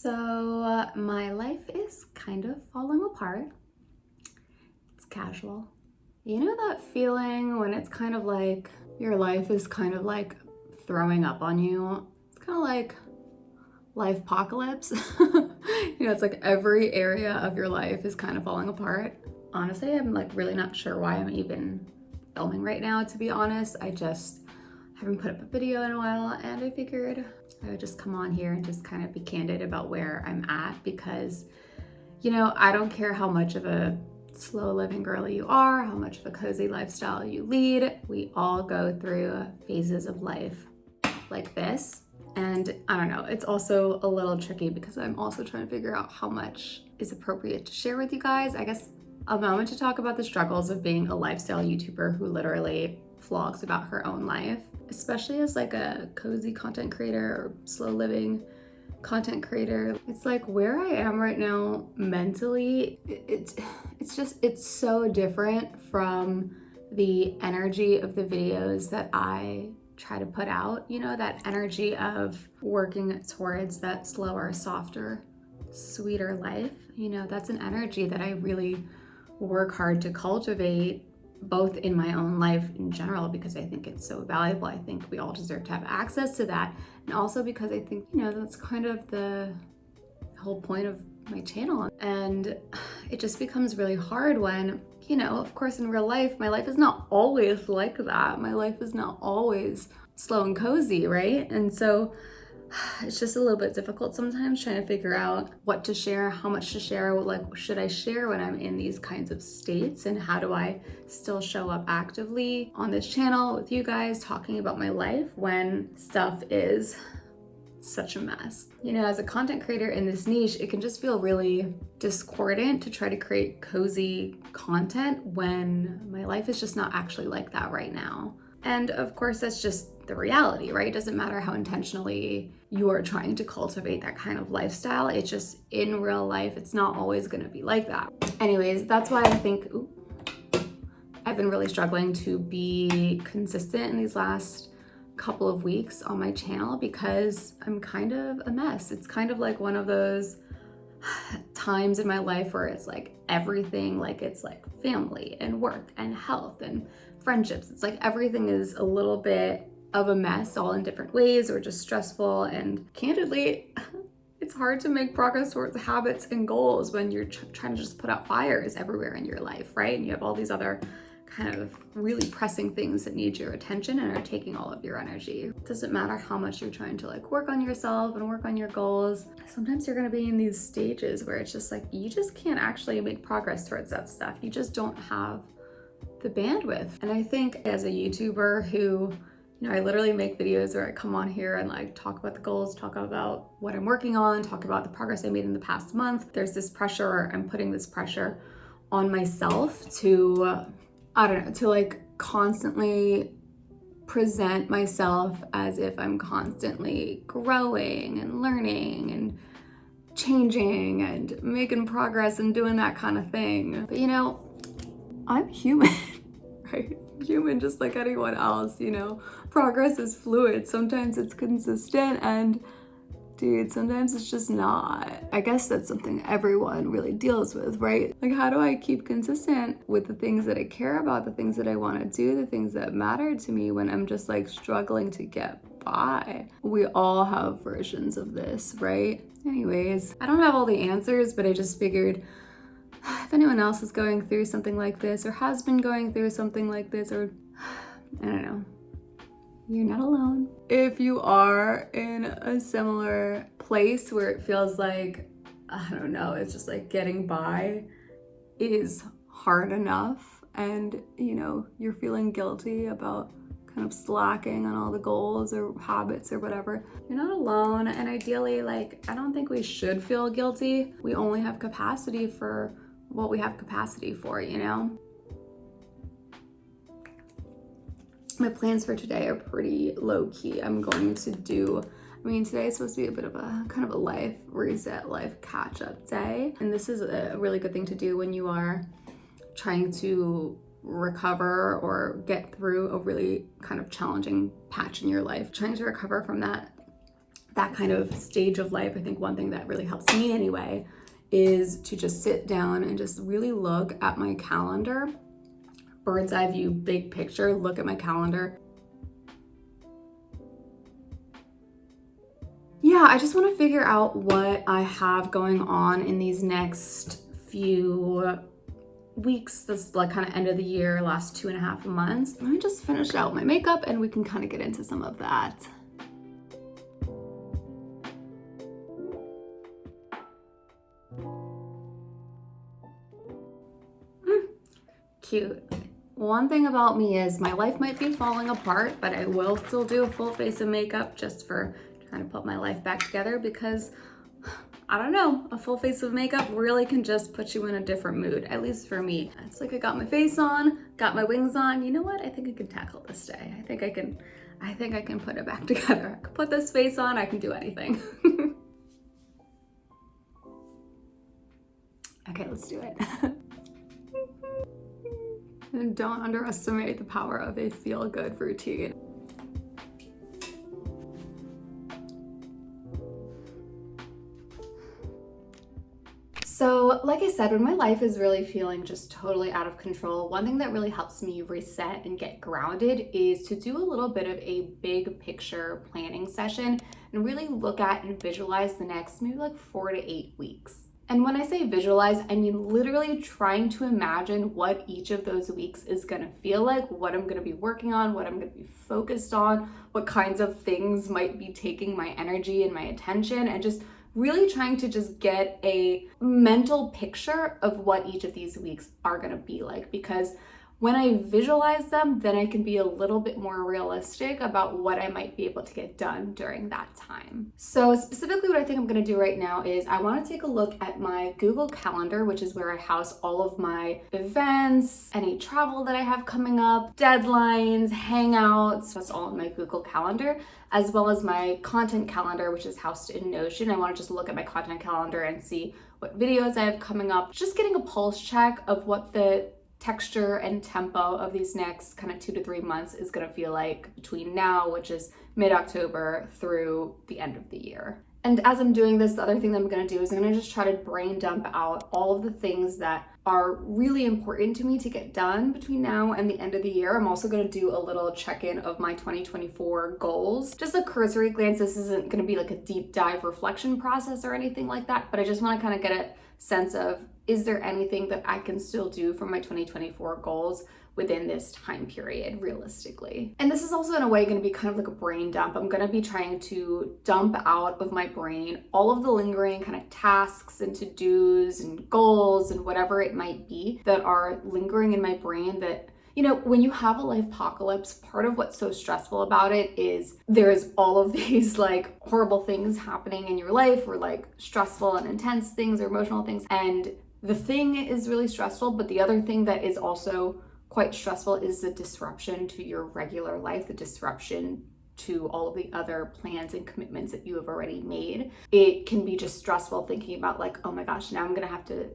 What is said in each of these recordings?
So my life is kind of falling apart. It's casual. You know that feeling when it's kind of like your life is kind of like throwing up on you? It's kind of like life apocalypse. It's like every area of your life is kind of falling apart. Honestly, I'm like really not sure why I'm even filming right now, to be honest. I just haven't put up a video in a while, and I figured I would just come on here and just kind of be candid about where I'm at, because I don't care how much of a slow living girly you are, how much of a cozy lifestyle you lead. We all go through phases of life like this. And I don't know, it's also a little tricky because I'm also trying to figure out how much is appropriate to share with you guys. I guess a moment to talk about the struggles of being a lifestyle YouTuber who literally vlogs about her own life, especially as like a cozy content creator or slow living content creator. It's like where I am right now mentally, it's so different from the energy of the videos that I try to put out, that energy of working towards that slower, softer, sweeter life. That's an energy that I really work hard to cultivate, both in my own life in general, because I think it's so valuable. I think we all deserve to have access to that. And also because I think, that's kind of the whole point of my channel. And it just becomes really hard when, of course in real life, my life is not always like that. My life is not always slow and cozy, right? And so it's just a little bit difficult sometimes trying to figure out what to share, how much to share, like should I share when I'm in these kinds of states, and how do I still show up actively on this channel with you guys talking about my life when stuff is such a mess. As a content creator in this niche, it can just feel really discordant to try to create cozy content when my life is just not actually like that right now. And of course, that's just the reality, right? It doesn't matter how intentionally you are trying to cultivate that kind of lifestyle. It's just in real life, it's not always going to be like that. Anyways, that's why I think I've been really struggling to be consistent in these last couple of weeks on my channel, because I'm kind of a mess. It's kind of like one of those times in my life where it's like everything, like it's like family and work and health and friendships. It's like everything is a little bit of a mess, all in different ways, or just stressful. And candidly, it's hard to make progress towards habits and goals when you're trying to just put out fires everywhere in your life, right? And you have all these other kind of really pressing things that need your attention and are taking all of your energy. It doesn't matter how much you're trying to like work on yourself and work on your goals. Sometimes you're gonna be in these stages where it's just like, you just can't actually make progress towards that stuff. You just don't have the bandwidth. And I think as a YouTuber who, I literally make videos where I come on here and like talk about the goals, talk about what I'm working on, talk about the progress I made in the past month. There's this pressure, or I'm putting this pressure on myself to, to like constantly present myself as if I'm constantly growing and learning and changing and making progress and doing that kind of thing. But I'm human, right? Human just like anyone else, Progress is fluid. Sometimes it's consistent, and dude, sometimes it's just not. I guess that's something everyone really deals with, right? Like, how do I keep consistent with the things that I care about, the things that I want to do, the things that matter to me, when I'm just like struggling to get by? We all have versions of this, right? Anyways, I don't have all the answers, but I just figured if anyone else is going through something like this, or has been going through something like this, or I don't know, you're not alone. If you are in a similar place where it feels like, I don't know, it's just like getting by is hard enough, and you're feeling guilty about kind of slacking on all the goals or habits or whatever, you're not alone. And ideally, like, I don't think we should feel guilty. We only have capacity for what we have capacity for, My plans for today are pretty low-key. I'm going to do, today is supposed to be a bit of a kind of a life reset, life catch-up day. And this is a really good thing to do when you are trying to recover or get through a really kind of challenging patch in your life. Trying to recover from that that kind of stage of life, I think one thing that really helps me anyway is to just sit down and just really look at my calendar, bird's eye view, big picture, look at my calendar. Yeah, I just want to figure out what I have going on in these next few weeks, this like kind of end of the year, last 2.5 months. Let me just finish out my makeup and we can kind of get into some of that. Cute. One thing about me is my life might be falling apart, but I will still do a full face of makeup just for trying to put my life back together, because I don't know, a full face of makeup really can just put you in a different mood, at least for me. It's like I got my face on, got my wings on. You know what? I think I can tackle this day. I think I can put it back together. I can put this face on, I can do anything. Okay, let's do it. And don't underestimate the power of a feel-good routine. So like I said, when my life is really feeling just totally out of control, one thing that really helps me reset and get grounded is to do a little bit of a big picture planning session and really look at and visualize the next maybe like 4 to 8 weeks. And when I say visualize, I mean literally trying to imagine what each of those weeks is gonna feel like, what I'm gonna be working on, what I'm gonna be focused on, what kinds of things might be taking my energy and my attention, and just really trying to just get a mental picture of what each of these weeks are gonna be like. Because when I visualize them, then I can be a little bit more realistic about what I might be able to get done during that time. So specifically what I think I'm gonna do right now is I wanna take a look at my Google Calendar, which is where I house all of my events, any travel that I have coming up, deadlines, hangouts, that's all in my Google Calendar, as well as my content calendar, which is housed in Notion. I wanna just look at my content calendar and see what videos I have coming up, just getting a pulse check of what the texture and tempo of these next kind of 2 to 3 months is going to feel like between now, which is mid-October, through the end of the year. And as I'm doing this, the other thing that I'm going to do is I'm going to just try to brain dump out all of the things that are really important to me to get done between now and the end of the year. I'm also going to do a little check-in of my 2024 goals. Just a cursory glance. This isn't going to be like a deep dive reflection process or anything like that, but I just want to kind of get a sense of, is there anything that I can still do for my 2024 goals within this time period realistically? And this is also in a way going to be kind of like a brain dump. I'm going to be trying to dump out of my brain all of the lingering kind of tasks and to-dos and goals and whatever it might be that are lingering in my brain that, you know, when you have a life apocalypse, part of what's so stressful about it is there's all of these like horrible things happening in your life, or like stressful and intense things or emotional things. And the thing is really stressful, but the other thing that is also quite stressful is the disruption to your regular life, the disruption to all of the other plans and commitments that you have already made. It can be just stressful thinking about like, oh my gosh, now I'm gonna have to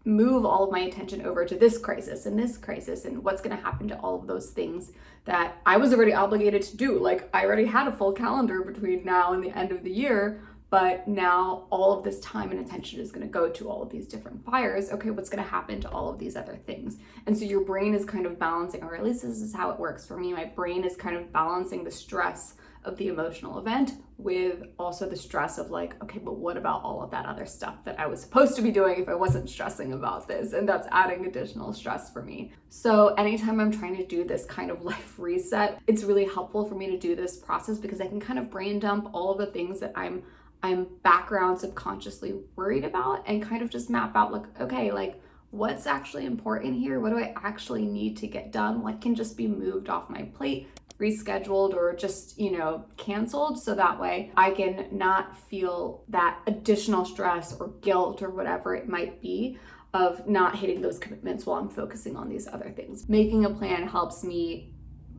move all of my attention over to this crisis and what's going to happen to all of those things that I was already obligated to do. Like I already had a full calendar between now and the end of the year, but now all of this time and attention is going to go to all of these different fires. Okay, what's going to happen to all of these other things? And so your brain is kind of balancing, or at least this is how it works for me. My brain is kind of balancing the stress of the emotional event with also the stress of like, okay, but what about all of that other stuff that I was supposed to be doing if I wasn't stressing about this? And that's adding additional stress for me. So anytime I'm trying to do this kind of life reset, it's really helpful for me to do this process because I can kind of brain dump all of the things that I'm background subconsciously worried about and kind of just map out like, okay, like what's actually important here? What do I actually need to get done? What can just be moved off my plate, rescheduled, or just, you know, canceled, so that way I can not feel that additional stress or guilt or whatever it might be of not hitting those commitments while I'm focusing on these other things. Making a plan helps me,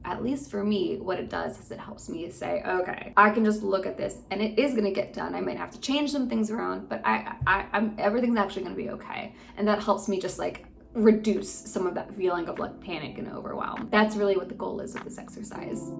at least for me, what it does is it helps me say, okay, I can just look at this and it is gonna get done. I might have to change some things around, but I'm everything's actually gonna be okay. And that helps me just like reduce some of that feeling of like panic and overwhelm. That's really what the goal is of this exercise.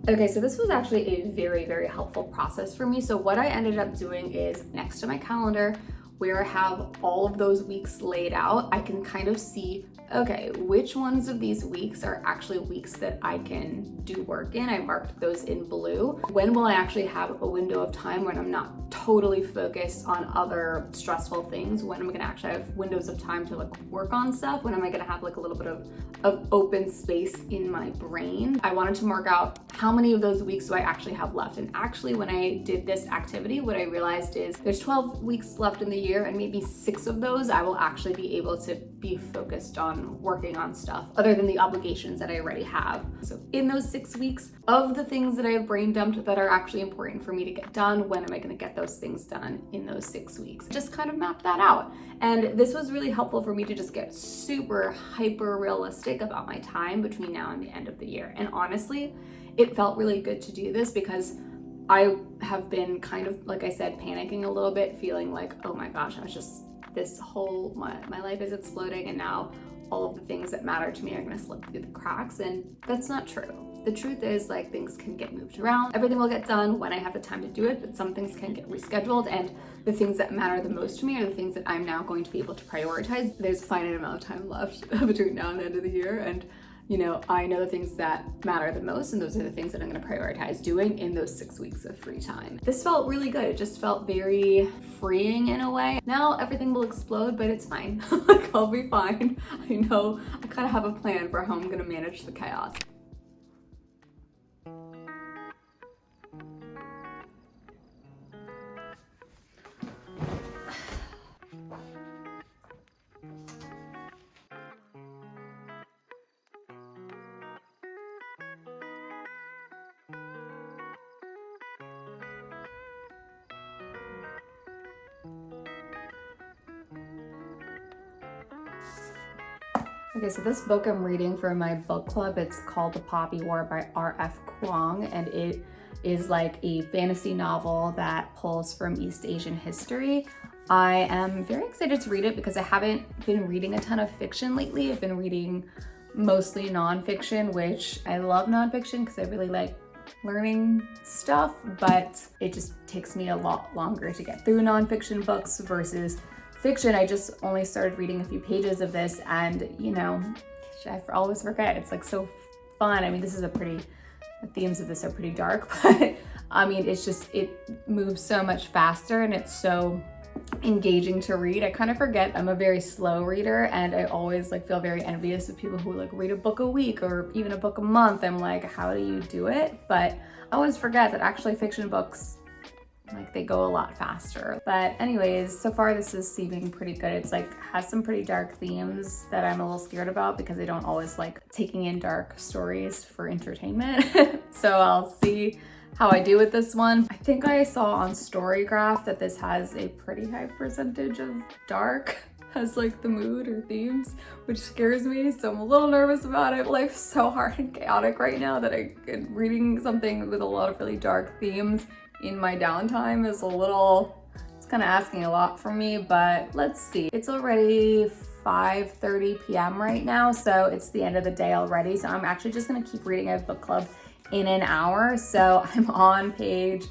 Okay, so this was actually a very, very helpful process for me. So what I ended up doing is next to my calendar, where I have all of those weeks laid out, I can kind of see, okay, which ones of these weeks are actually weeks that I can do work in. I marked those in blue. When will I actually have a window of time when I'm not totally focused on other stressful things? When am I gonna actually have windows of time to like work on stuff? When am I gonna have like a little bit of open space in my brain? I wanted to mark out how many of those weeks do I actually have left. And actually when I did this activity, what I realized is there's 12 weeks left in the year, and maybe 6 of those I will actually be able to be focused on working on stuff other than the obligations that I already have. So in those 6 weeks, of the things that I have brain dumped that are actually important for me to get done, when am I going to get those things done in those 6 weeks? Just kind of map that out. And this was really helpful for me to just get super hyper realistic about my time between now and the end of the year. And honestly, it felt really good to do this because I have been kind of, like I said, panicking a little bit, feeling like, oh my gosh, I was just, my life is exploding, and now all of the things that matter to me are gonna slip through the cracks, and that's not true. The truth is, like, things can get moved around. Everything will get done when I have the time to do it, but some things can get rescheduled, and the things that matter the most to me are the things that I'm now going to be able to prioritize. There's a finite amount of time left between now and the end of the year, and you know, I know the things that matter the most, and those are the things that I'm gonna prioritize doing in those 6 weeks of free time. This felt really good. It just felt very freeing in a way. Now everything will explode, but it's fine. Like, I'll be fine. I know I kind of have a plan for how I'm gonna manage the chaos. Okay, so this book I'm reading for my book club, it's called The Poppy War by R.F. Kuang, and it is like a fantasy novel that pulls from East Asian history. I am very excited to read it because I haven't been reading a ton of fiction lately. I've been reading mostly nonfiction, which I love nonfiction because I really like learning stuff, but it just takes me a lot longer to get through nonfiction books versus fiction. I just only started reading a few pages of this, and you know, I always forget. It's like so fun. I mean, the themes of this are pretty dark, but I mean, it's just, it moves so much faster and it's so engaging to read. I kind of forget I'm a very slow reader, and I always like feel very envious of people who like read a book a week or even a book a month. I'm like, how do you do it? But I always forget that actually fiction books, like, they go a lot faster. But anyways, so far this is seeming pretty good. It's like has some pretty dark themes that I'm a little scared about because I don't always like taking in dark stories for entertainment. So I'll see how I do with this one. I think I saw on Storygraph that this has a pretty high percentage of dark as like the mood or themes, which scares me. So I'm a little nervous about it. Life's so hard and chaotic right now that reading something with a lot of really dark themes in my downtime is it's kind of asking a lot from me, but let's see. It's already 5:30 p.m. right now, so it's the end of the day already. So I'm actually just gonna keep reading a book club in an hour. So I'm on page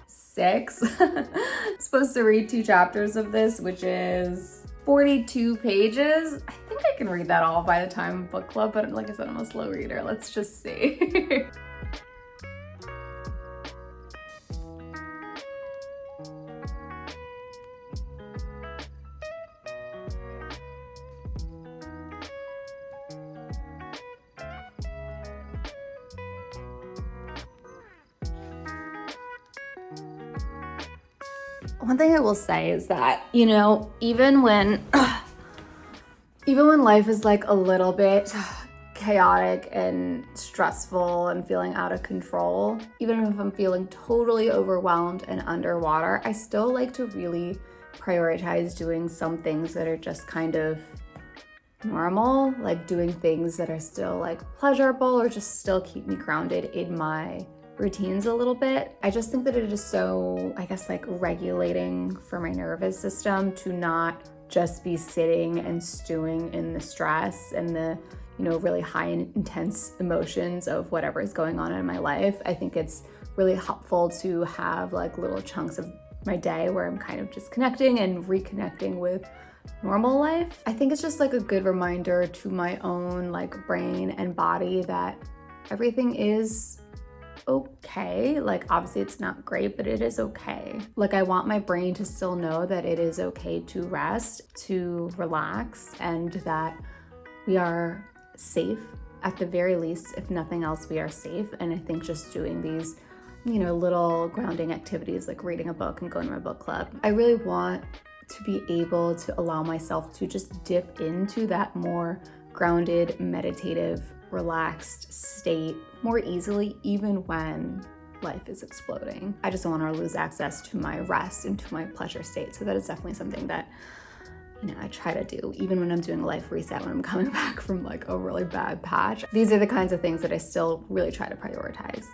6. I'm supposed to read 2 chapters of this, which is 42 pages. I think I can read that all by the time of book club, but like I said, I'm a slow reader. Let's just see. One thing I will say is that, you know, even when life is like a little bit chaotic and stressful and feeling out of control, even if I'm feeling totally overwhelmed and underwater, I still like to really prioritize doing some things that are just kind of normal, like doing things that are still like pleasurable or just still keep me grounded in my routines a little bit. I just think that it is so, I guess, like regulating for my nervous system to not just be sitting and stewing in the stress and the, really high and intense emotions of whatever is going on in my life. I think it's really helpful to have like little chunks of my day where I'm kind of just connecting and reconnecting with normal life. I think it's just like a good reminder to my own like brain and body that everything is okay. Like obviously it's not great, but it is okay. Like I want my brain to still know that it is okay to rest, to relax, and that we are safe. At the very least, if nothing else, we are safe. And I think just doing these, little grounding activities like reading a book and going to my book club, I really want to be able to allow myself to just dip into that more grounded, meditative, relaxed state more easily, even when life is exploding. I just don't want to lose access to my rest and to my pleasure state. So that is definitely something that I try to do, even when I'm doing a life reset, when I'm coming back from like a really bad patch. These are the kinds of things that I still really try to prioritize.